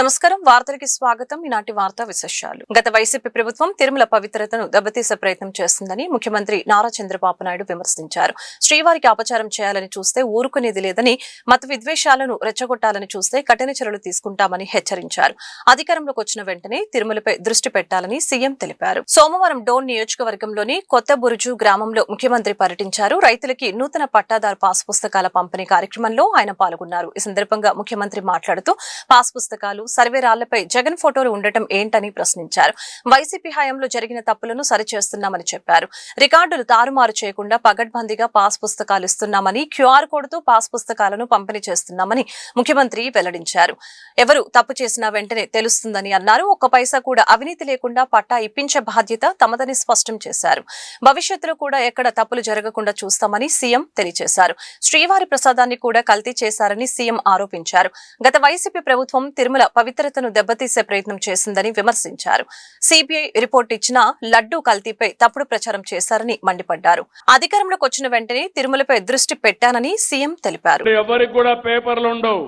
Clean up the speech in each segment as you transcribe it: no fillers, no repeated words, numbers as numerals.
నమస్కారం వార్తలకి స్వాగతం ఈనాటి వార్తా విశేషాలు గత వైసీపీ ప్రభుత్వం తిరుమల పవిత్రతను దెబ్బతీసే ప్రయత్నం చేస్తుందని ముఖ్యమంత్రి నారా చంద్రబాబు నాయుడు విమర్శించారు. శ్రీవారికి అపచారం చేయాలని చూస్తే ఊరుకునేది లేదని, మత విద్వేషాలను రెచ్చగొట్టాలని చూస్తే కఠిన చర్యలు తీసుకుంటామని హెచ్చరించారు. అధికారంలోకి వచ్చిన వెంటనే తిరుమలపై దృష్టి పెట్టాలని సీఎం తెలిపారు. సోమవారం డోన్ నియోజకవర్గంలోని కొత్త బురుజు గ్రామంలో ముఖ్యమంత్రి పర్యటించారు. రైతులకి నూతన పట్టాదారు పాస్ పుస్తకాల పంపిణీ కార్యక్రమంలో ఆయన పాల్గొన్నారు. ఈ సందర్భంగా ముఖ్యమంత్రి మాట్లాడుతూ పాస్ పుస్తకాలు సర్వేరాళ్లపై జగన్ ఫోటోలు ఉండటం ఏంటని ప్రశ్నించారు. వైసీపీ హయాంలో జరిగిన తప్పులను సరిచేస్తున్నామని చెప్పారు. రికార్డులు తారుమారు చేయకుండా పగడ్బందీగా పాస్ పుస్తకాలు ఇస్తున్నామని, క్యూఆర్ కోడ్తో పాస్ పుస్తకాలను పంపిణీ చేస్తున్నామని ముఖ్యమంత్రి వెల్లడించారు. ఎవరు తప్పు చేసినా వెంటనే తెలుస్తుందని అన్నారు. ఒక్క పైసా కూడా అవినీతి లేకుండా పట్టా ఇప్పించే బాధ్యత తమదని స్పష్టం చేశారు. భవిష్యత్తులో కూడా ఎక్కడ తప్పులు జరగకుండా చూస్తామని సీఎం తెలియజేశారు. శ్రీవారి ప్రసాదాన్ని కూడా కల్తీ చేశారని సీఎం ఆరోపించారు. గత వైసీపీ ప్రభుత్వం తిరుమల పవిత్రతను దెబ్బతీసే ప్రయత్నం చేసిందని విమర్శించారు. సిబిఐ రిపోర్టు ఇచ్చిన లడ్డూ కల్తీపై తప్పుడు ప్రచారం చేశారని మండిపడ్డారు. అధికారంలోకి వచ్చిన వెంటనే తిరుమలపై దృష్టి పెట్టానని సీఎం తెలిపారు. ఎవరికి కూడా పేపర్లు ఉండవు,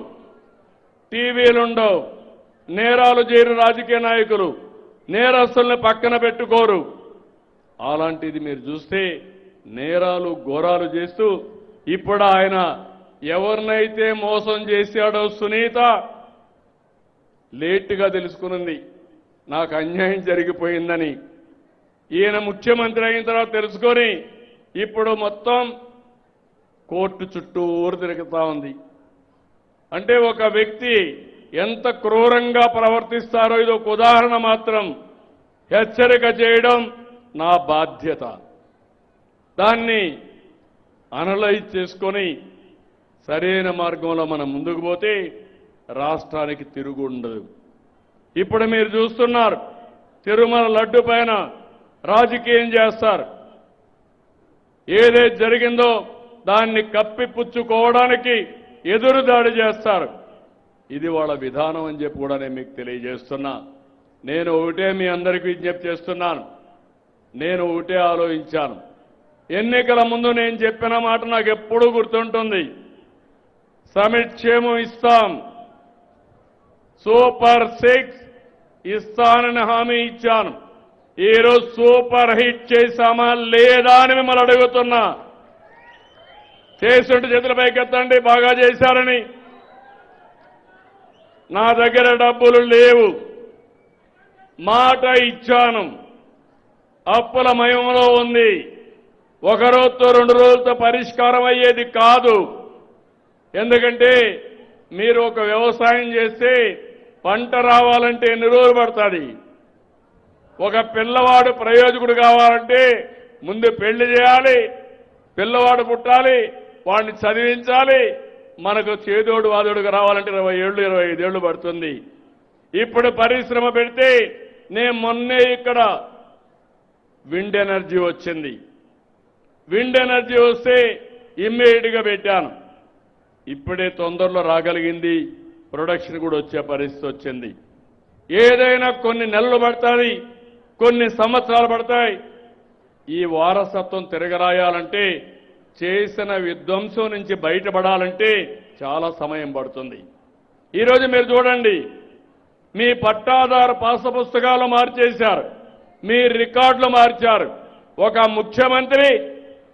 టీవీలు ఉండవు, నేరాలు చేయరు రాజకీయ నాయకులు, నేరస్తుల్ని పక్కన పెట్టుకోరు. అలాంటిది మీరు చూస్తే నేరాలు ఘోరాలు చేస్తూ ఇప్పుడు ఆయన ఎవరినైతే మోసం చేశాడో సునీత లేటుగా తెలుసుకున్నది నాకు అన్యాయం జరిగిపోయిందని. ఈయన ముఖ్యమంత్రి అయిన తర్వాత తెలుసుకొని ఇప్పుడు మొత్తం కోర్టు చుట్టూరు తిరుగుతా ఉంది. అంటే ఒక వ్యక్తి ఎంత క్రూరంగా ప్రవర్తిస్తారో ఇది ఒక ఉదాహరణ మాత్రం. హెచ్చరిక చేయడం నా బాధ్యత. దాన్ని అనలైజ్ చేసుకొని సరైన మార్గంలో మనం ముందుకు పోతే రాష్ట్రానికి తిరుగు ఉండదు. ఇప్పుడు మీరు చూస్తున్నారు తిరుమల లడ్డు పైన రాజకీయం చేస్తారు. ఏదైతే జరిగిందో దాన్ని కప్పిపుచ్చుకోవడానికి ఎదురుదాడి చేస్తారు. ఇది వాళ్ళ విధానం అని చెప్పి కూడా నేను మీకు తెలియజేస్తున్నా. నేను ఒకటే మీ అందరికీ విజ్ఞప్తి చేస్తున్నాను. నేను ఒకటే ఆలోచించాను. ఎన్నికల ముందు నేను చెప్పిన మాట నాకు ఎప్పుడూ గుర్తుంటుంది. సమిక్షేమం ఇస్తాం, సూపర్ 6 ఇస్తానని హామీ ఇచ్చాను. ఈరోజు సూపర్ హిట్ చేశామా లేదా అని మిమ్మల్ని అడుగుతున్నా. చేస్తుంటే చేతుల పైకెత్తండి బాగా చేశారని. నా దగ్గర డబ్బులు లేవు, మాట ఇచ్చాను. అప్పుల మయంలో ఉంది. ఒక రోజుతో 2 రోజులతో పరిష్కారం అయ్యేది కాదు. ఎందుకంటే మీరు ఒక వ్యవసాయం చేస్తే పంట రావాలంటే ఎన్ని రోజులు పడుతుంది? ఒక పిల్లవాడు ప్రయోజకుడు కావాలంటే ముందు పెళ్లి చేయాలి, పిల్లవాడు పుట్టాలి, వాడిని చదివించాలి. మనకు చేదోడు వాదోడుగా రావాలంటే 20 ఏళ్ళు 25 ఏళ్ళు పడుతుంది. ఇప్పుడు పరిశ్రమ పెడితే నేను మొన్నే ఇక్కడ విండ్ ఎనర్జీ వచ్చింది. విండ్ ఎనర్జీ వస్తే ఇమ్మీడియట్గా పెట్టాను. ఇప్పుడే తొందరలో రాగలిగింది, ప్రొడక్షన్ కూడా వచ్చే పరిస్థితి వచ్చింది. ఏదైనా కొన్ని నెలలు పడతాయి, కొన్ని సంవత్సరాలు పడతాయి. ఈ వారసత్వం తిరగరాయాలంటే, చేసిన విధ్వంసం నుంచి బయటపడాలంటే చాలా సమయం పడుతుంది. ఈరోజు మీరు చూడండి, మీ పట్టాదారు పాస్ పుస్తకాలు మార్చేశారు, మీ రికార్డులు మార్చారు. ఒక ముఖ్యమంత్రి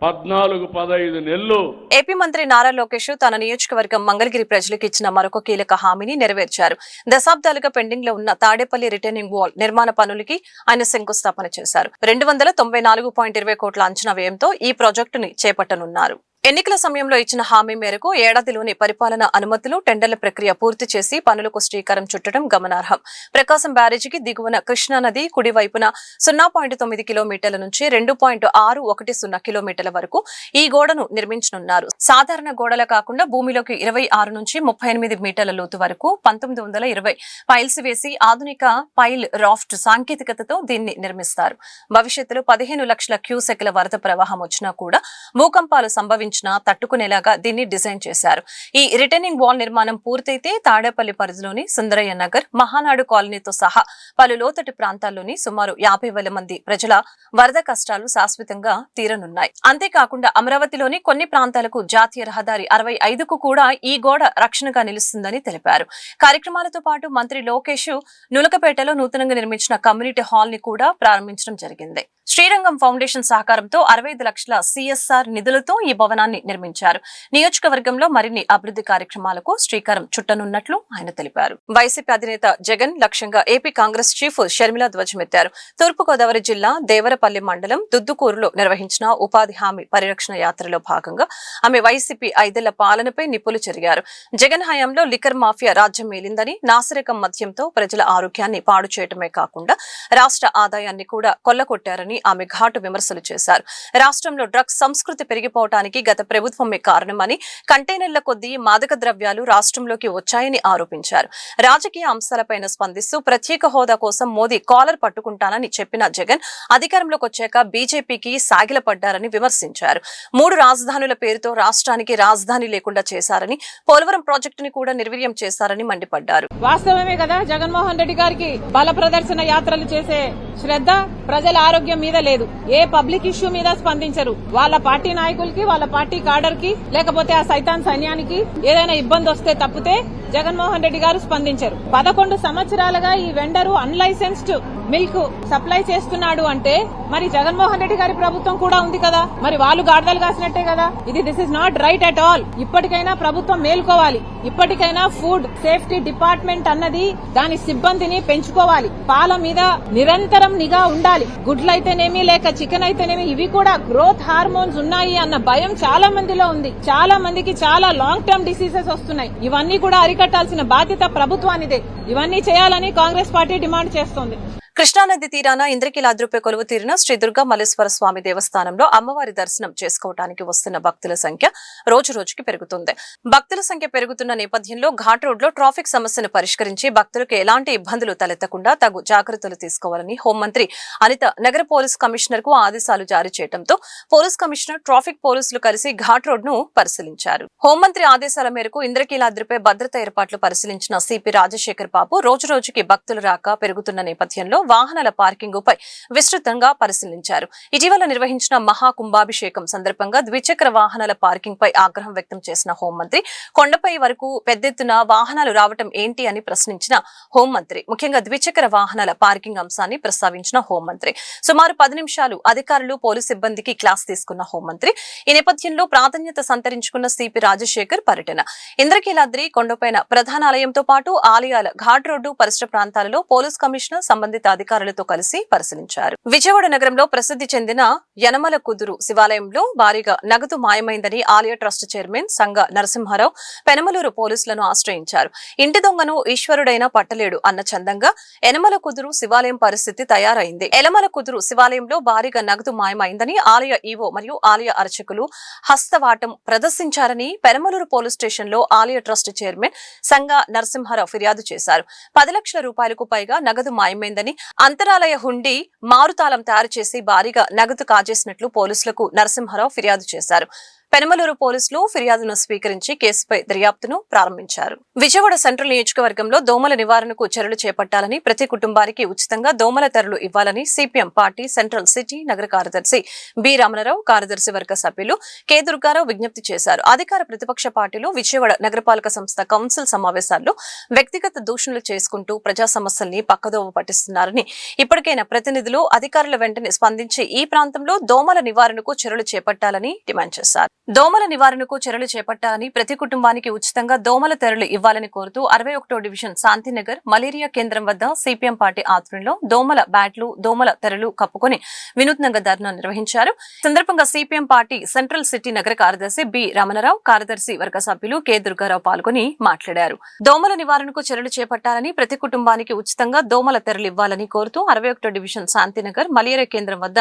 14-15 నెలలు. ఏపీ మంత్రి నారా లోకేష్ తన నియోజకవర్గం మంగళగిరి ప్రజలకు ఇచ్చిన మరొక కీలక హామీని నెరవేర్చారు. దశాబ్దాలుగా పెండింగ్ లో ఉన్న తాడేపల్లి రిటర్నింగ్ వాల్ నిర్మాణ పనులకి ఆయన శంకుస్థాపన చేశారు. 294.20 కోట్ల అంచనా వ్యయంతో ఈ ప్రాజెక్టుని చేపట్టనున్నారు. ఎన్నికల సమయంలో ఇచ్చిన హామీ మేరకు ఏడాదిలోని పరిపాలన అనుమతులు, టెండర్ల ప్రక్రియ పూర్తి చేసి పనులకు శ్రీకారం చుట్టడం గమనార్హం. ప్రకాశం బ్యారేజీకి దిగువన కృష్ణానది కుడివైపున 0.9 కిలోమీటర్ల నుంచి 2.610 కిలోమీటర్ల వరకు ఈ గోడను నిర్మించనున్నారు. సాధారణ గోడల కాకుండా భూమిలోకి 26 నుంచి 38 మీటర్ల లోతు వరకు 1920 పైల్స్ వేసి ఆధునిక పైల్ రాఫ్ట్ సాంకేతికతతో దీన్ని నిర్మిస్తారు. భవిష్యత్తులో 15 లక్షల క్యూసెక్ల వరద ప్రవాహం వచ్చినా కూడా భూకంపాలు సంభవించ సంభవించినా తట్టుకునేలాగా దీన్ని డిజైన్ చేశారు. ఈ రిటర్నింగ్ వాల్ నిర్మాణం పూర్తయితే తాడేపల్లి పరిధిలోని సుందరయ్య నగర్, మహానాడు కాలనీతో సహా పలు లోతట్టు ప్రాంతాల్లోని సుమారు 50,000 మంది ప్రజల వరద కష్టాలు శాశ్వతంగా తీరనున్నాయి. అంతేకాకుండా అమరావతిలోని కొన్ని ప్రాంతాలకు జాతీయ రహదారి 65కు కూడా ఈ గోడ రక్షణగా నిలుస్తుందని తెలిపారు. కార్యక్రమాలతో పాటు మంత్రి లోకేష్ నులకపేటలో నూతనంగా నిర్మించిన కమ్యూనిటీ హాల్ ని కూడా ప్రారంభించడం జరిగింది. శ్రీరంగం ఫౌండేషన్ సహకారంతో 65 లక్షల CSR నిధులతో ఈ భవనాన్ని నిర్మించారు. నియోజకవర్గంలో మరిన్ని అభివృద్ధి కార్యక్రమాలకు శ్రీకారం చుట్టనున్నట్లు ఆయన తెలిపారు. వైసీపీ అధినేత జగన్ లక్ష్యంగా ఏపీ కాంగ్రెస్ చీఫ్ షర్మిల ధ్వజమెత్తారు. తూర్పుగోదావరి జిల్లా దేవరపల్లి మండలం దుద్దుకూరులో నిర్వహించిన ఉపాధి హామీ పరిరక్షణ యాత్రలో భాగంగా ఆమె వైసీపీ 5 ఏళ్ల పాలనపై నిప్పులు చెరిగారు. జగన్ హయాంలో లిక్కర్ మాఫియా రాజ్యం మేలిందని, నాసిరకం మద్యంతో ప్రజల ఆరోగ్యాన్ని పాడు చేయటమే కాకుండా రాష్ట్ర ఆదాయాన్ని కూడా కొల్లగొట్టారని ఆమె ఘాటు విమర్శలు చేశారు. రాష్ట్రంలో డ్రగ్స్ సంస్కృతి పెరిగిపోవటానికి గత ప్రభుత్వమే కారణమని, కంటైనర్ల కొద్దీ మాదక ద్రవ్యాలు రాష్ట్రంలోకి వచ్చాయని ఆరోపించారు. రాజకీయ అంశాలపైన స్పందిస్తూ ప్రత్యేక హోదా కోసం మోదీ కాలర్ పట్టుకుంటానని చెప్పిన జగన్ అధికారంలోకి వచ్చాక బీజేపీకి సాగిలపడ్డారని విమర్శించారు. 3 రాజధానుల పేరుతో రాష్ట్రానికి రాజధాని లేకుండా చేశారని, పోలవరం ప్రాజెక్టుని కూడా నిర్వీర్యం చేశారని మండిపడ్డారు. వాస్తవమే కదా, జగన్మోహన్ రెడ్డి గారికి బల ప్రదర్శన యాత్రలు చేసే శ్రద్ధ ప్రజల ఆరోగ్యం మీద లేదు. ఏ పబ్లిక్ ఇష్యూ మీద స్పందించరు. వాళ్ళ పార్టీ నాయకులకి, వాళ్ళ పార్టీ కాడర్ కి, లేకపోతే ఆ సైతాన్ సైన్యానికి ఏదైనా ఇబ్బంది వస్తే తప్పితే జగన్మోహన్ రెడ్డి గారు స్పందించరు. 11 సంవత్సరాలుగా ఈ వెండరు అన్లైసెన్స్డ్ మిల్క్ సప్లై చేస్తున్నాడు అంటే మరి జగన్మోహన్ రెడ్డి గారి ప్రభుత్వం కూడా ఉంది కదా, మరి వాళ్ళు గాడిదలు కాసినట్టే కదా. This is not right at all. ఇప్పటికైనా ప్రభుత్వం మేల్కోవాలి. ఇప్పటికైనా ఫుడ్ సేఫ్టీ డిపార్ట్మెంట్ అన్నది దాని సిబ్బందిని పెంచుకోవాలి. పాల మీద నిరంతరం నిఘా ఉండాలి. గుడ్లు అయితేనేమి, లేక చికెన్ అయితేనేమి, ఇవి కూడా గ్రోత్ హార్మోన్స్ ఉన్నాయి అన్న భయం చాలా మందిలో ఉంది. చాలా మందికి చాలా లాంగ్ టర్మ్ డిసీజెస్ వస్తున్నాయి. ఇవన్నీ కూడా అరికట్టాల్సిన బాధ్యత ప్రభుత్వానిదే. ఇవన్నీ చేయాలని కాంగ్రెస్ పార్టీ డిమాండ్ చేస్తోంది. కృష్ణానది తీరాన ఇంద్రకీలాద్రిపై కొలువు తీరిన శ్రీ దుర్గా మల్లేశ్వర స్వామి దేవస్థానంలో అమ్మవారి దర్శనం చేసుకోవడానికి వస్తున్న భక్తుల సంఖ్య రోజు రోజుకి పెరుగుతుంది. భక్తుల సంఖ్య పెరుగుతున్న నేపథ్యంలో ఘాట్ రోడ్ లో ట్రాఫిక్ సమస్యను పరిష్కరించి భక్తులకు ఎలాంటి ఇబ్బందులు తలెత్తకుండా తగు జాగ్రత్తలు తీసుకోవాలని హోంమంత్రి అనిత నగర పోలీస్ కమిషనర్ కు ఆదేశాలు జారీ చేయడంతో పోలీస్ కమిషనర్, ట్రాఫిక్ పోలీసులు కలిసి ఘాట్ రోడ్ ను పరిశీలించారు. హోంమంత్రి ఆదేశాల మేరకు ఇంద్రకీలాద్రిపై భద్రతా ఏర్పాట్లు పరిశీలించిన సిపి రాజశేఖర్ బాబు రోజు రోజుకి భక్తుల రాక పెరుగుతున్న నేపథ్యంలో వాహనాల పార్కింగ్ పై విస్తృతంగా పరిశీలించారు. ఇటీవల నిర్వహించిన మహాకుంభాభిషేకం సందర్భంగా ద్విచక్ర వాహనాల పార్కింగ్ పై ఆగ్రహం వ్యక్తం చేసిన హోంమంత్రి, కొండపై వరకు పెద్ద ఎత్తున వాహనాలు రావటం ఏంటి అని ప్రశ్నించిన హోంమంత్రి, ముఖ్యంగా ద్విచక్ర వాహనాల పార్కింగ్ అంశాన్ని ప్రస్తావించిన హోంమంత్రి సుమారు 10 నిమిషాలు అధికారులు, పోలీసు సిబ్బందికి క్లాస్ తీసుకున్న హోంమంత్రి ఈ నేపథ్యంలో ప్రాధాన్యత సంతరించుకున్న సిపి రాజశేఖర్ పర్యటన ఇంద్రకీలాద్రి కొండపైన ప్రధానాలయంతో పాటు ఆలయాల ఘాట్ రోడ్డు పరిసర ప్రాంతాలలో పోలీస్ కమిషనర్ సంబంధిత అధికారులతో కలిసి పరిశీలించారు. విజయవాడ నగరంలో ప్రసిద్ధి చెందిన యనమల కుదురు శివాలయంలో భారీగా నగదు మాయమైందని ఆలయ ట్రస్ట్ చైర్మన్ సంగ నరసింహారావు పెనమలూరు పోలీసులను ఆశ్రయించారు. ఇంటి దొంగను ఈశ్వరుడైనా పట్టలేడు అన్న చందంగా యనమల కుదురు శివాలయం పరిస్థితి తయారైంది. యనమల కుదురు శివాలయంలో భారీగా నగదు మాయమైందని ఆలయ ఈవో మరియు ఆలయ అర్చకులు హస్తవాటం ప్రదర్శించారని పెనమలూరు పోలీస్ స్టేషన్ లో ఆలయ ట్రస్ట్ చైర్మన్ సంగ నరసింహారావు ఫిర్యాదు చేశారు. 10 లక్షల రూపాయలకు పైగా నగదు మాయమైందని, అంతరాలయ హుండీ మారుతాళం తయారు చేసి భారీగా నగదు కాజేసినట్లు పోలీసులకు నరసింహారావు ఫిర్యాదు చేశారు. పెనమలూరు పోలీసులు ఫిర్యాదును స్వీకరించి కేసుపై దర్యాప్తును ప్రారంభించారు. విజయవాడ సెంట్రల్ నియోజకవర్గంలో దోమల నివారణకు చర్యలు చేపట్టాలని, ప్రతి కుటుంబానికి ఉచితంగా దోమల తెరలు ఇవ్వాలని సిపిఎం పార్టీ సెంట్రల్ సిటీ నగర కార్యదర్శి బి రమణరావు, కార్యదర్శి వర్గ సభ్యులు కె దుర్గారావు విజ్ఞప్తి చేశారు. అధికార ప్రతిపక్ష పార్టీలు విజయవాడ నగరపాలక సంస్థ కౌన్సిల్ సమావేశాల్లో వ్యక్తిగత దూషణలు చేసుకుంటూ ప్రజా సమస్యల్ని పక్కదోవ పట్టిస్తున్నారని, ఇప్పటికైనా ప్రతినిధులు అధికారుల వెంటనే స్పందించి ఈ ప్రాంతంలో దోమల నివారణకు చర్యలు చేపట్టాలని డిమాండ్ చేశారు. దోమల నివారణకు చర్యలు చేపట్టాలని, ప్రతి కుటుంబానికి ఉచితంగా దోమల తెరలు ఇవ్వాలని కోరుతూ 61వ డివిజన్ శాంతినగర్ మలేరియా కేంద్రం వద్ద సిపిఎం పార్టీ ఆధ్వర్యంలో దోమల బ్యాట్లు, దోమల తెరలు కప్పుకొని వినూత్నంగా ధర్నా నిర్వహించారు. సందర్భంగా సిపిఎం పార్టీ సెంట్రల్ సిటీ నగర కార్యదర్శి బి రమణరావు, కార్యదర్శి వర్గ సభ్యులు కె దుర్గారావు పాల్గొని మాట్లాడారు. దోమల నివారణకు చర్యలు చేపట్టాలని, ప్రతి కుటుంబానికి ఉచితంగా దోమల తెరలు ఇవ్వాలని కోరుతూ 61వ డివిజన్ శాంతినగర్ మలేరియా కేంద్రం వద్ద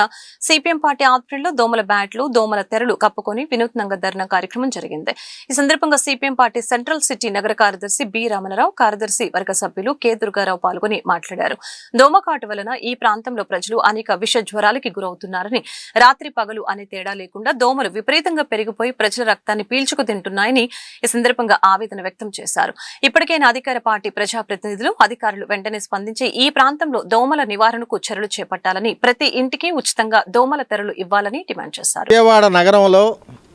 సిపిఎం పార్టీ ఆధ్వర్యంలో దోమల బ్యాట్లు, దోమల తెరలు కప్పుకొని వినూత్న వినూత్నంగా ధర్నా కార్యక్రమం జరిగింది. ఈ సందర్భంగా సిపిఎం పార్టీ సెంట్రల్ సిటీ నగర కార్యదర్శి బి రామనరావు, కార్యదర్శి వర్గ సభ్యులు కె దుర్గారావు పాల్గొని మాట్లాడారు. దోమకాటు వలన ఈ ప్రాంతంలో ప్రజలు అనేక విష జ్వరాలకి గురవుతున్నారని, రాత్రి పగలు అనే తేడా లేకుండా దోమలు విపరీతంగా పెరిగిపోయి ప్రజల రక్తాన్ని పీల్చుకు తింటున్నాయని ఈ సందర్భంగా ఆవేదన వ్యక్తం చేశారు. ఇప్పటికైనా అధికార పార్టీ ప్రజాప్రతినిధులు, అధికారులు వెంటనే స్పందించి ఈ ప్రాంతంలో దోమల నివారణకు చర్యలు చేపట్టాలని, ప్రతి ఇంటికి ఉచితంగా దోమల తెరలు ఇవ్వాలని డిమాండ్ చేశారు. విజయవాడ నగరంలో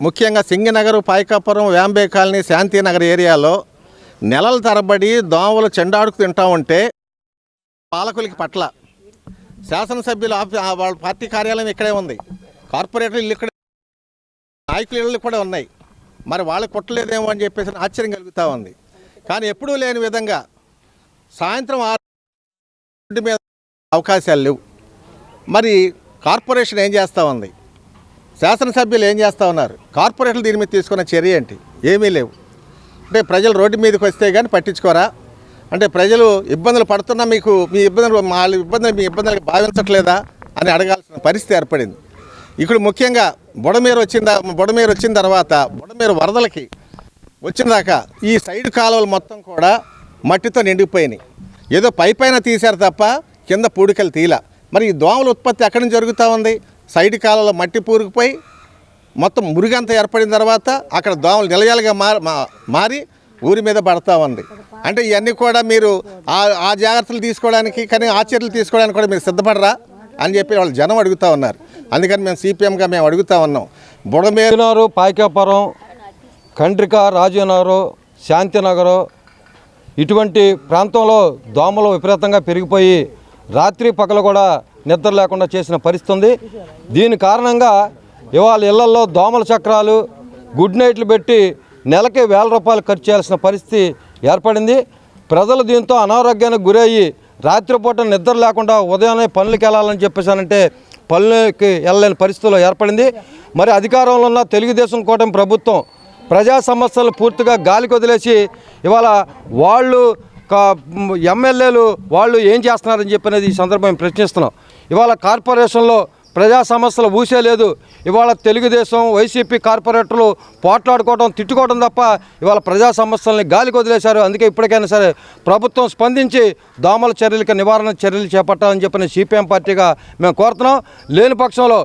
ముఖ్యంగా సింగినగర్, పాయకాపురం, వ్యాంబే కాలనీ, శాంతినగర్ ఏరియాలో నెలల తరబడి దోమలు చెండాడుకు తింటా ఉంటే పాలకులకి పట్ల శాసనసభ్యులు వాళ్ళ పార్టీ కార్యాలయం ఇక్కడే ఉంది, కార్పొరేటర్ ఇల్లు ఇక్కడ, నాయకుల ఇళ్ళు కూడా ఉన్నాయి. మరి వాళ్ళకి కొట్టలేదేమో అని చెప్పేసి ఆశ్చర్యం కలుగుతూ ఉంది. కానీ ఎప్పుడూ లేని విధంగా సాయంత్రం 6 మీద అవకాశాలు లేవు. మరి కార్పొరేషన్ ఏం చేస్తూ ఉంది, శాసనసభ్యులు ఏం చేస్తూ ఉన్నారు, కార్పొరేటర్లు దీని మీద తీసుకున్న చర్య ఏంటి? ఏమీ లేవు. అంటే ప్రజలు రోడ్డు మీదకి వస్తే కానీ పట్టించుకోరా? అంటే ప్రజలు ఇబ్బందులు పడుతున్నా మీకు మీ ఇబ్బందులు భావించట్లేదా అని అడగాల్సిన పరిస్థితి ఏర్పడింది. ఇక్కడ ముఖ్యంగా బుడమేరు వచ్చిన తర్వాత బుడమేరు వరదలకి వచ్చిన దాకా ఈ సైడ్ కాలువలు మొత్తం కూడా మట్టితో నిండిపోయినాయి. ఏదో పైపైన తీశారు తప్ప కింద పూడికలు తీల. మరి ఈ దోమల ఉత్పత్తి ఎక్కడి నుంచి జరుగుతూ ఉంది? సైడ్ కాలువలో మట్టి పూరుకుపోయి మొత్తం మురిగంతా ఏర్పడిన తర్వాత అక్కడ దోమలు నిలయాలుగా మారి ఊరి మీద పడతా ఉంది. అంటే ఇవన్నీ కూడా మీరు ఆ జాగ్రత్తలు తీసుకోవడానికి, కానీ ఆ చర్యలు తీసుకోవడానికి కూడా మీరు సిద్ధపడరా అని చెప్పి వాళ్ళు జనం అడుగుతూ ఉన్నారు. అందుకని మేము సిపిఎంగా మేము అడుగుతూ ఉన్నాం. బుడమేరు, పాయకాపురం, ఖండ్రిక, రాజీనగర్, శాంతినగర్ ఇటువంటి ప్రాంతంలో దోమలు విపరీతంగా పెరిగిపోయి రాత్రి పగలు కూడా నిద్ర లేకుండా చేసిన పరిస్థితి ఉంది. దీని కారణంగా ఇవాళ ఇళ్లలో దోమల చక్రాలు, గుడ్ నైట్లు పెట్టి నెలకి 1000 రూపాయలు ఖర్చు చేయాల్సిన పరిస్థితి ఏర్పడింది. ప్రజలు దీంతో అనారోగ్యానికి గురయ్యి రాత్రిపూట నిద్ర లేకుండా ఉదయాన్నే పనులకు వెళ్ళాలని చెప్పేసానంటే పనులకి వెళ్ళలేని పరిస్థితుల్లో ఏర్పడింది. మరి అధికారంలో ఉన్న తెలుగుదేశం కూటమి ప్రభుత్వం ప్రజా సమస్యలు పూర్తిగా గాలికి వదిలేసి ఇవాళ వాళ్ళు ఎమ్మెల్యేలు వాళ్ళు ఏం చేస్తున్నారని చెప్పినది ఈ సందర్భం ప్రశ్నిస్తున్నాం. ఇవాళ కార్పొరేషన్లో ప్రజా సమస్యలు ఊసే లేదు. ఇవాళ తెలుగుదేశం, వైసీపీ కార్పొరేటర్లు పోట్లాడుకోవడం, తిట్టుకోవడం తప్ప ఇవాళ ప్రజా సమస్యల్ని గాలికి వదిలేశారు. అందుకే ఇప్పటికైనా సరే ప్రభుత్వం స్పందించి దోమల చర్యలకు నివారణ చర్యలు చేపట్టాలని చెప్పిన సిపిఎం పార్టీగా మేము కోరుతున్నాం. లేని పక్షంలో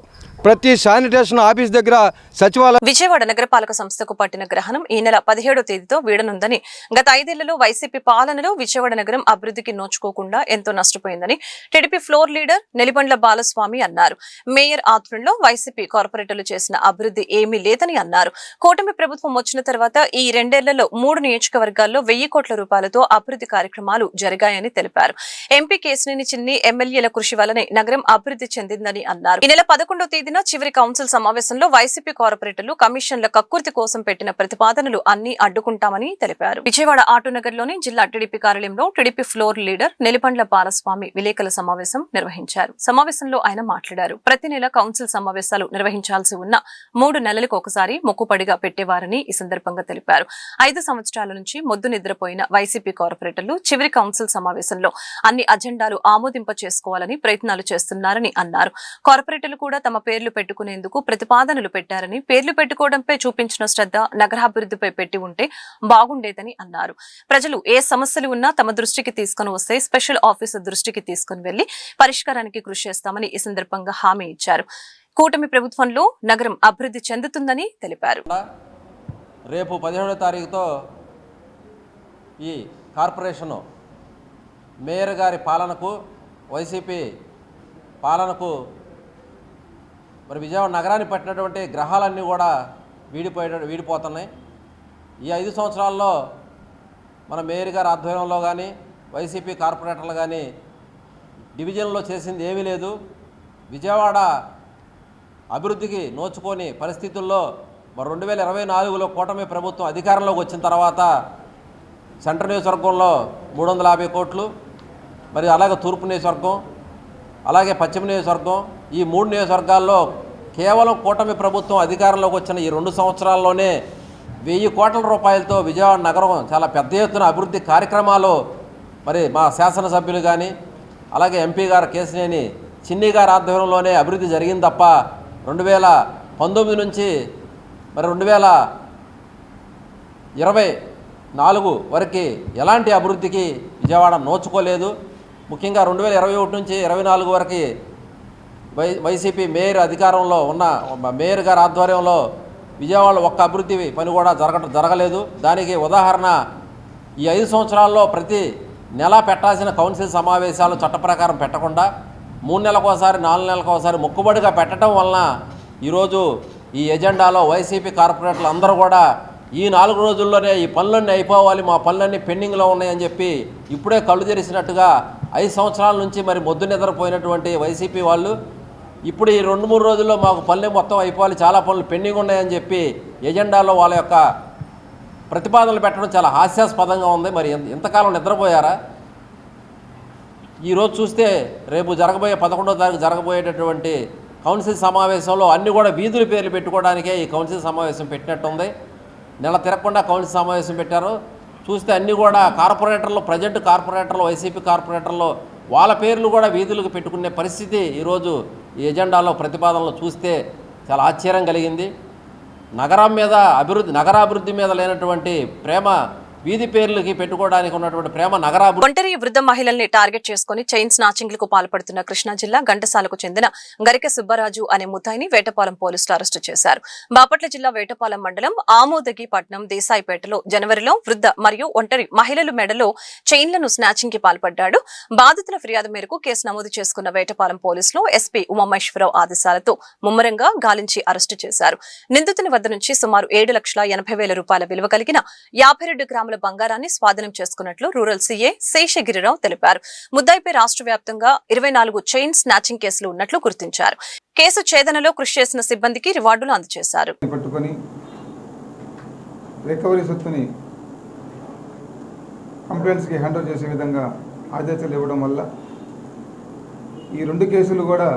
ప్రతి శానిటేషన్ ఆఫీస్ దగ్గర సచివాలయం. విజయవాడ నగరపాలక సంస్థకు పట్టిన గ్రహణం ఈ నెల 17వ తేదీతో వీడనుందని, గత 5 ఏళ్లలో వైసీపీ పాలనలో విజయవాడ నగరం అభివృద్ధికి నోచుకోకుండా ఎంతో నష్టపోయిందని TDP floor leader Nelibandla Balaswamy అన్నారు. మేయర్ ఆధ్వర్యంలో వైసీపీ కార్పొరేటర్లు చేసిన అభివృద్ధి ఏమీ లేదని అన్నారు. కూటమి ప్రభుత్వం వచ్చిన తర్వాత ఈ 2 ఏళ్లలో 3 నియోజకవర్గాల్లో 1000 కోట్ల రూపాయలతో అభివృద్ధి కార్యక్రమాలు జరిగాయని తెలిపారు. ఎంపీ కేశినేని చిన్ని ఎమ్మెల్యేల కృషి వల్లనే నగరం అభివృద్ధి చెందిందని అన్నారు. ఈ నెల 11వ తేదీన చివరి కౌన్సిల్ సమావేశంలో వైసీపీ కార్పొరేటర్లు కమిషన్ల కక్కుర్తి కోసం పెట్టిన ప్రతిపాదనలు అన్ని అడ్డుకుంటామని తెలిపారు. విజయవాడ ఆటోనగర్లోని జిల్లా టీడీపీ కార్యాలయంలో TDP floor leader Nelibandla Balaswamy విలేకరుల సమావేశం నిర్వహించారు. సమావేశంలో ఆయన మాట్లాడారు. ప్రతి నెల కౌన్సిల్ సమావేశాలు నిర్వహించాల్సి ఉన్న 3 నెలలకు ఒకసారి మొక్కుపడిగా పెట్టేవారని ఈ సందర్భంగా తెలిపారు. 5 సంవత్సరాల నుంచి మొద్దు నిద్రపోయిన వైసీపీ కార్పొరేటర్లు చివరి కౌన్సిల్ సమావేశంలో అన్ని అజెండాలు ఆమోదింప చేసుకోవాలని ప్రయత్నాలు చేస్తున్నారని అన్నారు. కార్పొరేటర్లు కూడా తమ పేర్లు పెట్టుకునేందుకు ప్రతిపాదనలు పెట్టారని, పేర్లు పెట్టుకోవడంపై చూపించిన శ్రద్ధ నగరాభివృద్ధిపై పెట్టి ఉంటే బాగుండేదని అన్నారు. ప్రజలు ఏ సమస్యలు ఉన్నా తమ దృష్టికి తీసుకుని వస్తే స్పెషల్ ఆఫీసర్ దృష్టికి తీసుకుని వెళ్లి పరిష్కారానికి కృషి చేస్తామని ఈ సందర్భంగా హామీ ఇచ్చారు. కూటమి ప్రభుత్వంలో నగరం అభివృద్ధి చెందుతుందని తెలిపారు. రేపు 17వ తారీఖుతో ఈ కార్పొరేషన్ మేయర్ గారి పాలనకు, వైసీపీ పాలనకు మరి విజయవాడ నగరాన్ని పట్టినటువంటి గ్రహాలన్నీ కూడా వీడిపోతున్నాయి. ఈ 5 సంవత్సరాల్లో మన మేయర్ గారి ఆధ్వర్యంలో కానీ, వైసీపీ కార్పొరేటర్లు కానీ డివిజన్లో చేసింది ఏమీ లేదు. విజయవాడ అభివృద్ధికి నోచుకోని పరిస్థితుల్లో మరి 2024లో కూటమి ప్రభుత్వం అధికారంలోకి వచ్చిన తర్వాత సెంట్రల్ నియోజకవర్గంలో 350 కోట్లు, మరి అలాగే తూర్పు నియోజకవర్గం, అలాగే పశ్చిమ నియోజకవర్గం, ఈ 3 నియోజకవర్గాల్లో కేవలం కూటమి ప్రభుత్వం అధికారంలోకి వచ్చిన ఈ 2 సంవత్సరాల్లోనే 1000 కోట్ల రూపాయలతో విజయవాడ నగరం చాలా పెద్ద ఎత్తున అభివృద్ధి కార్యక్రమాలు మరి మా శాసనసభ్యులు కానీ, అలాగే ఎంపీ గారు కేశినేని చిన్ని గారి ఆధ్వర్యంలోనే అభివృద్ధి జరిగింది తప్ప 2019 నుంచి మరి 2024 వరకు ఎలాంటి అభివృద్ధికి విజయవాడ నోచుకోలేదు. ముఖ్యంగా 2021 నుంచి 24 వరకు వైసీపీ మేయర్ అధికారంలో ఉన్న మేయర్ గారి ఆధ్వర్యంలో విజయవాడలో ఒక్క అభివృద్ధి పని కూడా జరగలేదు. దానికి ఉదాహరణ ఈ 5 సంవత్సరాల్లో ప్రతి నెల పెట్టాల్సిన కౌన్సిల్ సమావేశాలు చట్ట ప్రకారం పెట్టకుండా 3 నెలలకోసారి 4 నెలలకోసారి మొక్కుబడిగా పెట్టడం వలన ఈరోజు ఈ ఎజెండాలో వైసీపీ కార్పొరేటర్లు అందరూ కూడా ఈ 4 రోజుల్లోనే ఈ పనులన్నీ అయిపోవాలి, మా పనులన్నీ పెండింగ్లో ఉన్నాయని చెప్పి ఇప్పుడే కళ్ళు తెరిచినట్టుగా 5 సంవత్సరాల నుంచి మరి మొద్దు నిద్రపోయినటువంటి వైసీపీ వాళ్ళు ఇప్పుడు ఈ 2-3 రోజుల్లో మాకు పనులే మొత్తం అయిపోవాలి, చాలా పనులు పెండింగ్ ఉన్నాయని చెప్పి ఎజెండాలో వాళ్ళ యొక్క ప్రతిపాదనలు పెట్టడం చాలా హాస్యాస్పదంగా ఉంది. మరి ఇంతకాలం నిద్రపోయారా? ఈరోజు చూస్తే రేపు జరగబోయే 11వ తారీఖు జరగబోయేటటువంటి కౌన్సిల్ సమావేశంలో అన్నీ కూడా వీధుల పేర్లు పెట్టుకోవడానికే ఈ కౌన్సిల్ సమావేశం పెట్టినట్టుంది. నెల తిరగకుండా కౌన్సిల్ సమావేశం పెట్టారు. చూస్తే అన్నీ కూడా కార్పొరేటర్లు, ప్రజెంట్ కార్పొరేటర్లు, వైసీపీ కార్పొరేటర్లు వాళ్ళ పేర్లు కూడా వీధులకు పెట్టుకునే పరిస్థితి ఈరోజు ఈ ఎజెండాలో ప్రతిపాదనలు చూస్తే చాలా ఆశ్చర్యం కలిగింది. నగరాభివృద్ధి మీద లేనటువంటి ప్రేమ వీధి పేర్లకి పెట్టుకోవడానికి ఉన్నటువంటి ప్రేమ నగరాభివృద్ధి. ఒంటరి వృద్ధ మహిళల్ని టార్గెట్ చేసుకుని చైన్ స్నాచింగ్లకు పాల్పడుతున్న కృష్ణా జిల్లా ఘంటసాలకు చెందిన గరికె సుబ్బరాజు అనే ముద్దాయిని వేటపాలెం పోలీసులు అరెస్టు చేశారు. బాపట్ల జిల్లా వేటపాలెం మండలం ఆమోదగి పట్నం దేశాయిపేటలో జనవరిలో వృద్ధ మరియు ఒంటరి మహిళల మెడలో చైన్లను స్నాచింగ్ కి పాల్పడ్డాడు. బాధితుల ఫిర్యాదు మేరకు కేసు నమోదు చేసుకున్న వేటపాలెం పోలీసులు ఎస్పీ ఉమామహేశ్వరరావు ఆదేశాలతో ముమ్మరంగా గాలించి అరెస్టు చేశారు. నిందితుని వద్ద నుంచి సుమారు 7,80,000 రూపాయల విలువ కలిగిన 52 గ్రాముల బంగారాన్ని స్వాధీనం చేసుకున్నట్లు రూరల్ సీఏ శేషగిరిరావు తెలిపారు. ముద్దాయిపై రాష్ట్ర వ్యాప్తంగా 24 చైన్ స్నాచింగ్ కేసులు ఉన్నట్లు గుర్తించారు. కేసు ఛేదనలో కృషి చేసిన సిబ్బందికి రివార్డులు అందజేశారు. రికవరీ సొత్తుని కంప్లైంట్స్కి హ్యాండ్ ఓవర్ చేసే విధంగా ఆదేశాలు ఇవ్వడం వల్ల ఈ 2 కేసులు కూడా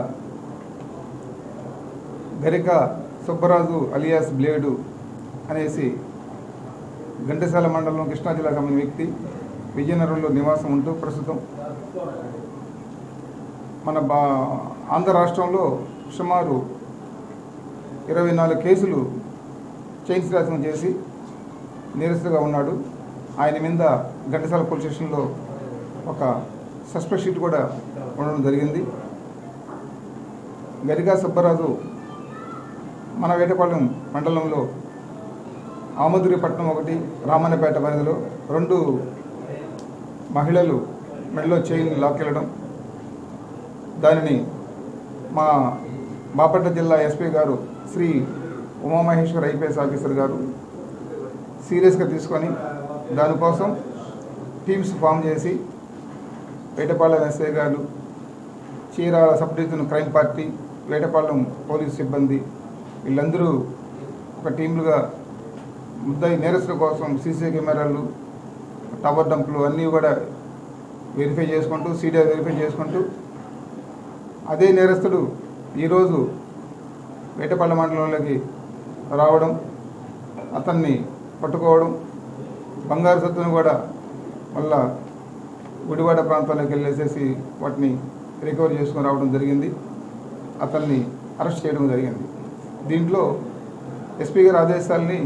గరిక సుబ్బరాజు అలియాస్ బ్లేడు అనేసి ఘంటసాల మండలం కృష్ణా జిల్లాకు సంబంధించిన వ్యక్తి విజయనగరంలో నివాసం ఉంటూ ప్రస్తుతం మన ఆంధ్ర రాష్ట్రంలో సుమారు 24 కేసులు చైన్ స్నాచింగ్ చేసి నేరస్తుగా ఉన్నాడు. ఆయన మీద ఘంటసాల పోలీస్ స్టేషన్లో ఒక సస్పెక్ట్ షీట్ కూడా ఉండడం జరిగింది. గరికా సుబ్బరాజు మన వేటపాలెం మండలంలో ఆమోదురిపట్నం ఒకటి రామన్నపేట పరిధిలో 2 మహిళలు మెడలో చైన్ లాక్కెళ్ళడం, దానిని మా బాపట్ల జిల్లా ఎస్పీ గారు శ్రీ ఉమామహేశ్వర్ ఐపీఎస్ ఆఫీసర్ గారు సీరియస్గా తీసుకొని దానికోసం టీమ్స్ ఫామ్ చేసి వేటపాలెం ఎస్ఐ గారు, Chirala sub division crime party, Vetapalem police సిబ్బంది వీళ్ళందరూ ఒక టీంలుగా ముద్దాయి నేరస్తుల కోసం సీసీ కెమెరాలు, టవర్ డంపులు అన్నీ కూడా వెరిఫై చేసుకుంటూ సీడీఆర్ వెరిఫై చేసుకుంటూ అదే నేరస్తుడు ఈరోజు వేటపాలెం మండలంలోకి రావడం, అతన్ని పట్టుకోవడం, బంగారు సొత్తును కూడా మళ్ళా గుడివాడ ప్రాంతాల్లోకి వెళ్ళేసేసి వాటిని రికవర్ చేసుకొని రావడం జరిగింది. అతన్ని అరెస్ట్ చేయడం జరిగింది. దీంట్లో ఎస్పీ గారి ఆదేశాలని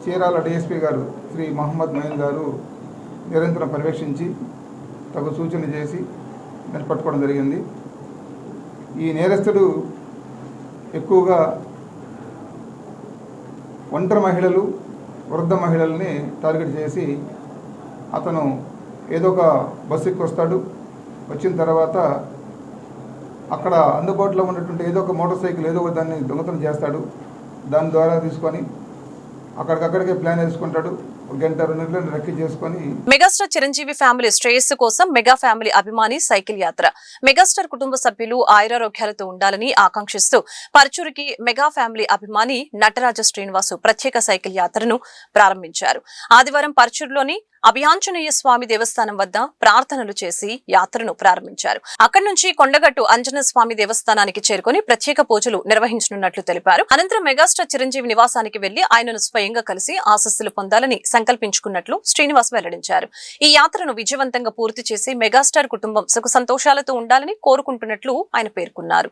చీరాల డిఎస్పీ గారు శ్రీ మహమ్మద్ మయన్ గారు నిరంతరం పర్యవేక్షించి తగు సూచన చేసి దాన్ని పట్టుకోవడం జరిగింది. ఈ నేరస్తుడు ఎక్కువగా ఒంటరి మహిళలు, వృద్ధ మహిళల్ని టార్గెట్ చేసి అతను ఏదో ఒక బస్సు ఎక్కి వస్తాడు. వచ్చిన తర్వాత అక్కడ అందుబాటులో ఉన్నటువంటి ఏదో ఒక మోటార్ సైకిల్ ఏదో ఒక దాన్ని దొంగతనం చేస్తాడు. దాని ద్వారా తీసుకొని అక్కడికక్కడికే ప్లాన్ వేసుకుంటాడు. 1-2 గంటలు రెక్కి చేసుకొని మెగాస్టార్ చిరంజీవి ఫ్యామిలీ శ్రేయస్సు కోసం మెగా ఫ్యామిలీ అభిమాని సైకిల్ యాత్ర. మెగాస్టార్ కుటుంబ సభ్యులు ఆయురారోగ్యాలతో ఉండాలని ఆకాంక్షిస్తూ పర్చూరుకి మెగా ఫ్యామిలీ అభిమాని నటరాజ శ్రీనివాసు ప్రత్యేక సైకిల్ యాత్రను ప్రారంభించారు. ఆదివారం పర్చూరులోని అభియాంజనేయ స్వామి దేవస్థానం వద్ద ప్రార్థనలు చేసి యాత్రను ప్రారంభించారు. అక్కడి నుంచి కొండగట్టు ఆంజనేయ స్వామి దేవస్థానానికి చేరుకుని ప్రత్యేక పూజలు నిర్వహించనున్నట్లు తెలిపారు. అనంతరం మెగాస్టార్ చిరంజీవి నివాసానికి వెళ్లి ఆయనను స్వయంగా కలిసి ఆశస్సులు పొందాలని సంకల్పించుకున్నట్లు శ్రీనివాస్ వెల్లడించారు. ఈ యాత్రను విజయవంతంగా పూర్తి చేసి మెగాస్టార్ కుటుంబం సుఖ సంతోషాలతో ఉండాలని కోరుకుంటున్నట్లు ఆయన పేర్కొన్నారు.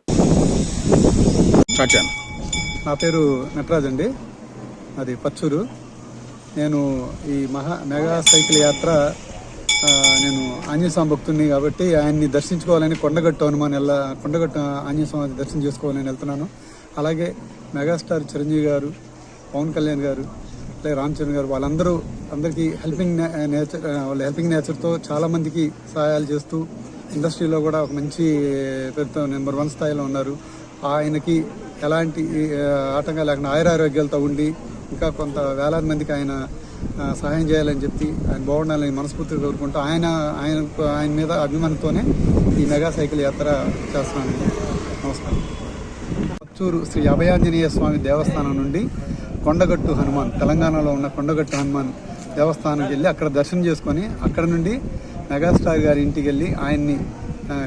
నా పేరు నటరాజ్ అండి. అది పర్చూరు. నేను ఈ మెగా సైకిల్ యాత్ర నేను ఆంజనేయ స్వామి భక్తుడిని కాబట్టి ఆయన్ని దర్శించుకోవాలని కొండగట్టు ఆంజనేయ స్వామి దర్శనం చేసుకోవాలని వెళ్తున్నాను. అలాగే మెగాస్టార్ చిరంజీవి గారు, పవన్ కళ్యాణ్ గారు, అలాగే రామ్ చరణ్ గారు, అందరికీ హెల్పింగ్ నేచర్తో చాలామందికి సహాయాలు చేస్తూ ఇండస్ట్రీలో కూడా ఒక మంచి పేరుతో నెంబర్ 1 స్థాయిలో ఉన్నారు. ఆయనకి ఎలాంటి ఆటంకాలు లేకుండా ఆయురారోగ్యాలతో ఉండి ఇంకా కొంత వేలాది మందికి ఆయన సహాయం చేయాలని చెప్పి ఆయన బాగుండాలని మనస్ఫూర్తిగా కోరుకుంటూ ఆయన మీద అభిమానంతోనే ఈ మెగా సైకిల్ యాత్ర చేస్తున్నాను. నమస్కారం. పచ్చూరు శ్రీ అభయాంజనేయ స్వామి దేవస్థానం నుండి కొండగట్టు హనుమాన్, తెలంగాణలో ఉన్న కొండగట్టు హనుమాన్ దేవస్థానానికి వెళ్ళి అక్కడ దర్శనం చేసుకొని అక్కడ నుండి మెగాస్టార్ గారి ఇంటికి వెళ్ళి ఆయన్ని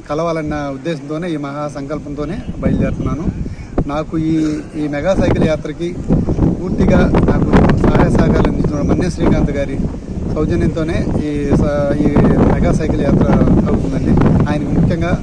కలవాలన్న ఉద్దేశంతోనే ఈ మహా సంకల్పంతోనే బయలుదేరుతున్నాను. నాకు ఈ మెగా సైకిల్ యాత్రకి పూర్తిగా నాకు సహాయ సహకారాలు అందించిన మన్య శ్రీకాంత్ గారి సౌజన్యంతోనే ఈ మెగా సైకిల్ యాత్ర అవుతుందండి. ఆయనకు ముఖ్యంగా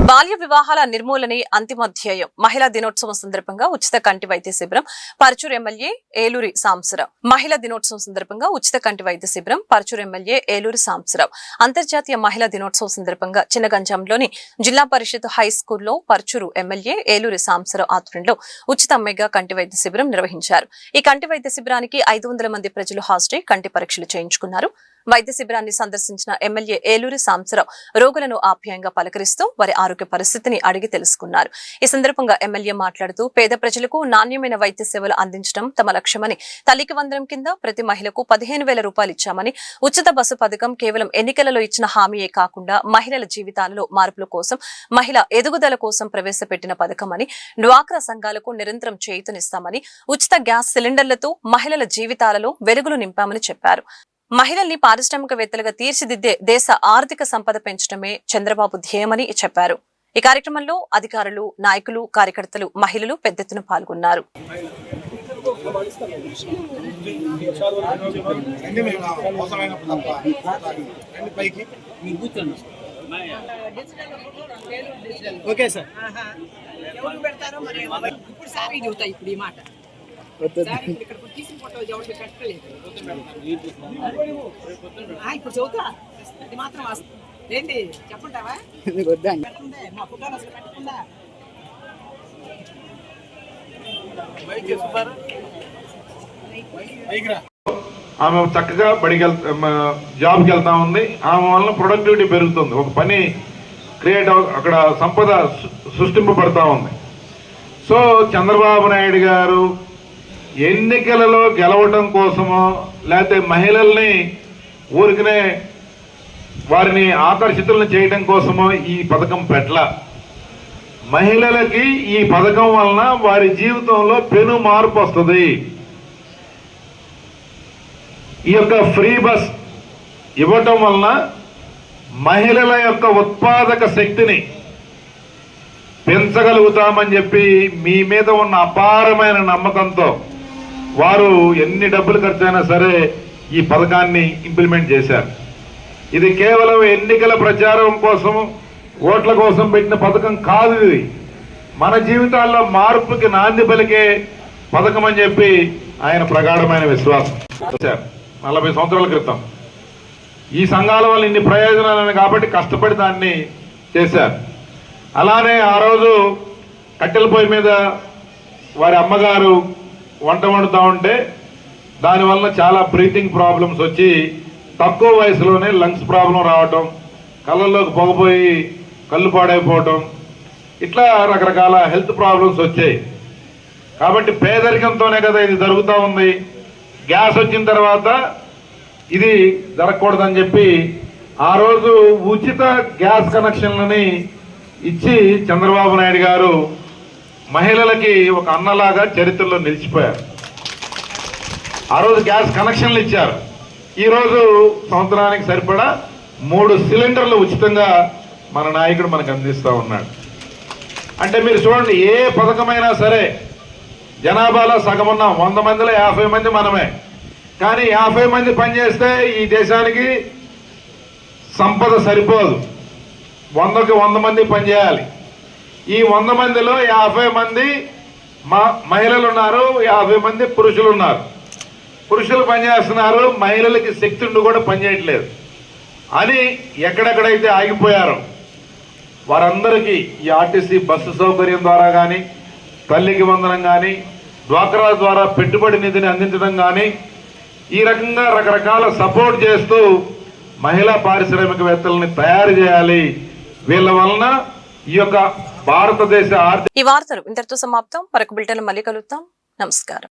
బాల్య వివాహాల నిర్మూలనే అంతిమధ్యేయం. మహిళా దినోత్సవం సందర్భంగా ఉచిత కంటి వైద్య శిబిరం పర్చూరు ఎమ్మెల్యే ఏలూరి సాంబశివరావు. మహిళా దినోత్సవం సందర్భంగా ఉచిత కంటి వైద్య శిబిరం పర్చూరు ఎమ్మెల్యే ఏలూరి సాంబశివరావు. అంతర్జాతీయ మహిళా దినోత్సవం సందర్భంగా చిన్నగంజాంలోని జిల్లా పరిషత్ హై స్కూల్లో పర్చూరు ఎమ్మెల్యే ఏలూరి సాంబశివరావు ఆధ్వర్యంలో ఉచిత మెగా కంటి వైద్య శిబిరం నిర్వహించారు. ఈ కంటి వైద్య శిబిరానికి 500 మంది ప్రజలు హాజరై కంటి పరీక్షలు చేయించుకున్నారు. వైద్య శిబిరాన్ని సందర్శించిన ఎమ్మెల్యే ఏలూరి సాంబశివరావు రోగులను ఆప్యాయంగా పలకరిస్తూ వారి ఆరోగ్య పరిస్థితిని అడిగి తెలుసుకున్నారు. ఈ సందర్భంగా ఎమ్మెల్యే మాట్లాడుతూ పేద ప్రజలకు నాణ్యమైన వైద్య సేవలు అందించడం తమ లక్ష్యమని, తల్లికి వందనం కింద ప్రతి మహిళకు 15,000 రూపాయలు ఇచ్చామని, ఉచిత బస్సు పథకం కేవలం ఎన్నికలలో ఇచ్చిన హామీయే కాకుండా మహిళల జీవితాలలో మార్పుల కోసం, మహిళ ఎదుగుదల కోసం ప్రవేశపెట్టిన పథకమని, డ్వాక్రా సంఘాలకు నిరంతరం చేయూతనిస్తామని, ఉచిత గ్యాస్ సిలిండర్లతో మహిళల జీవితాలలో వెలుగులు నింపామని చెప్పారు. మహిళల్ని పారిశ్రామికవేత్తలుగా తీర్చిదిద్దే దేశ ఆర్థిక సంపద పెంచడమే చంద్రబాబు ధ్యేయమని చెప్పారు. ఈ కార్యక్రమంలో అధికారులు, నాయకులు, కార్యకర్తలు, మహిళలు పెద్ద ఎత్తున పాల్గొన్నారు. ఇప్పుడు చదువుతా అది మాత్రం ఏంటి చెప్పుంటావా? మా ఫోటోలు అసలు పెట్టుకుందా? ఆమె చక్కగా జాబ్కి వెళ్తా ఉంది. ఆమె వలన ప్రొడక్టివిటీ పెరుగుతుంది. ఒక పని క్రియేట్ అక్కడ సంపద సృష్టింపబడతా ఉంది. సో చంద్రబాబు నాయుడు గారు ఎన్నికలలో గెలవటం కోసమో లేకపోతే మహిళల్ని ఊరికనే వారిని ఆకర్షితులను చేయడం కోసమో ఈ పథకం పెట్టల. మహిళలకి ఈ పథకం వలన వారి జీవితంలో పెను మార్పు వస్తుంది. ఈ యొక్క ఫ్రీ బస్ ఇవ్వటం వలన మహిళల యొక్క ఉత్పాదక శక్తిని పెంచగలుగుతామని చెప్పి మీ మీద ఉన్న అపారమైన నమ్మకంతో వారు ఎన్ని డబ్బులు ఖర్చైనా సరే ఈ పథకాన్ని ఇంప్లిమెంట్ చేశారు. ఇది కేవలం ఎన్నికల ప్రచారం కోసం, ఓట్ల కోసం పెట్టిన పథకం కాదు. ఇది మన జీవితాల్లో మార్పుకి నాంది పలికే పథకం అని చెప్పి ఆయన ప్రగాఢమైన విశ్వాసం. 40 సంవత్సరాల క్రితం ఈ సంఘాల వల్ల ఇన్ని ప్రయోజనాలు కాబట్టి కష్టపడి దాన్ని చేశారు. అలానే ఆ రోజు కట్టెల పొయ్యి మీద వారి అమ్మగారు వంట వండుతూ ఉంటే దానివల్ల చాలా బ్రీతింగ్ ప్రాబ్లమ్స్ వచ్చి తక్కువ వయసులోనే లంగ్స్ ప్రాబ్లం రావటం, కళ్ళల్లోకి పొగపోయి కళ్ళు పాడైపోవటం, ఇట్లా రకరకాల హెల్త్ ప్రాబ్లమ్స్ వచ్చాయి. కాబట్టి పేదరికంతోనే కదా ఇది జరుగుతూ ఉంది. గ్యాస్ వచ్చిన తర్వాత ఇది జరగకూడదని చెప్పి ఆ రోజు ఉచిత గ్యాస్ కనెక్షన్లని ఇచ్చి చంద్రబాబు నాయుడు గారు మహిళలకి ఒక అన్నలాగా చరిత్రలో నిలిచిపోయారు. ఆ రోజు గ్యాస్ కనెక్షన్లు ఇచ్చారు. ఈరోజు సంవత్సరానికి సరిపడా 3 సిలిండర్లు ఉచితంగా మన నాయకుడు మనకు అందిస్తూ ఉన్నాడు. అంటే మీరు చూడండి, ఏ పథకమైనా సరే జనాభాలో సగం ఉన్నాం, 100 మందిలో 50 మంది మనమే. కానీ 50 మంది పనిచేస్తే ఈ దేశానికి సంపద సరిపోదు. 100కి 100 మంది పనిచేయాలి. ఈ 100 మందిలో 50 మంది మహిళలు ఉన్నారు, 50 మంది పురుషులు ఉన్నారు. పురుషులు పనిచేస్తున్నారు, మహిళలకి శక్తి ఉండి కూడా పనిచేయట్లేదు అని ఎక్కడెక్కడైతే ఆగిపోయారో వారందరికీ ఈ ఆర్టీసీ బస్సు సౌకర్యం ద్వారా కానీ, తల్లికి వందనం కానీ, డ్వాక్రా ద్వారా పెట్టుబడి నిధిని అందించడం కానీ, ఈ రకంగా రకరకాల సపోర్ట్ చేస్తూ మహిళా పారిశ్రామికవేత్తలని తయారు చేయాలి. వీళ్ళ వలన ఈ యొక్క భారతదేశ ఈ వార్తలు ఇంతటితో సమాప్తం. మరొక బులెటిన్ మళ్ళీ కలుద్దాం. నమస్కారం.